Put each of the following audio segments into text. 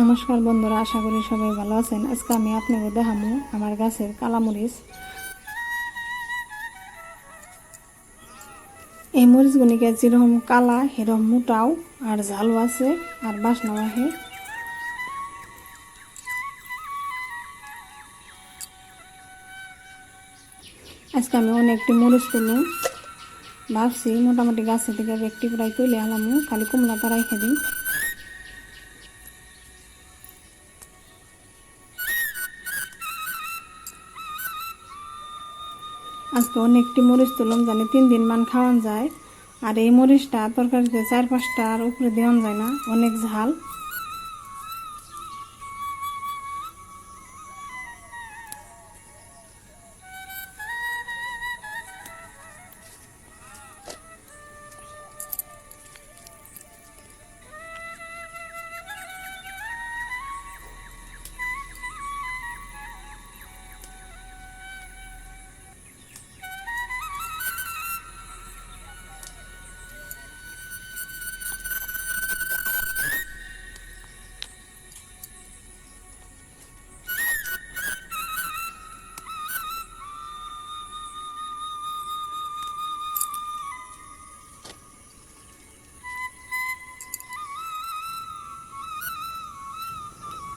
নমস্কার বন্ধুরা, আশা করি সবাই ভালো আছেন। আজকে আমি আপনাকে দেখাবো আমার গাছের কালামরিচ। এই মরিচগুলিকে যেরকম কালা সেরকম মোটাও আর ঝালও আছে আর বাসনাও আহে। আজকে আমি অনেকটি মরিচ তুলুম, ভাবছি মোটামুটি গাছের থেকে একটি প্রায় তুলে আলাম, খালি কুমড়াটা রেখে দিই। আজকে অনেকটি মরিচ তুললাম, জানি 3 দিন মান খাওয়ান যায়। আর এই মরিচটা তরকারিতে 4-5টার উপরে দেওয়া যায় না, অনেক ঝাল।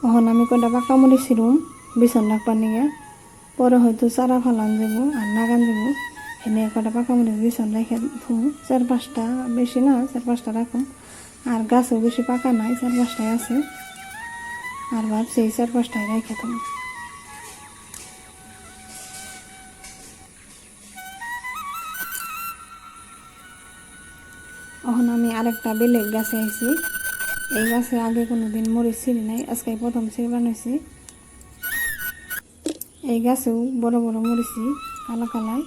এখন আমি কয়টা পাকা মরিচ ছিলুম বিছন রাখবার নিয়ে, পরে হয়তো চারা ফালান যাব আর নাগান যাব। এনে কয়টা পাকা মরিচ বিছন রেখে থুম, 4-5টা, বেশি না 4-5টা রাখুম। আর গাছও বেশি পাকা নাই, 4-5টাই আছে। আর ভাবছি এই 4-5টাই রেখে থুম। এখন আমি আরেকটা বেলেগ গাছে আইছি। এই গাছে আগে কোনোদিন মরিচ ছিঁড়ি নাই, আজকে প্রথম ছিঁড়ি বানাইছি। এই গাছেও বড় বড় মরিচি কালা কালায়।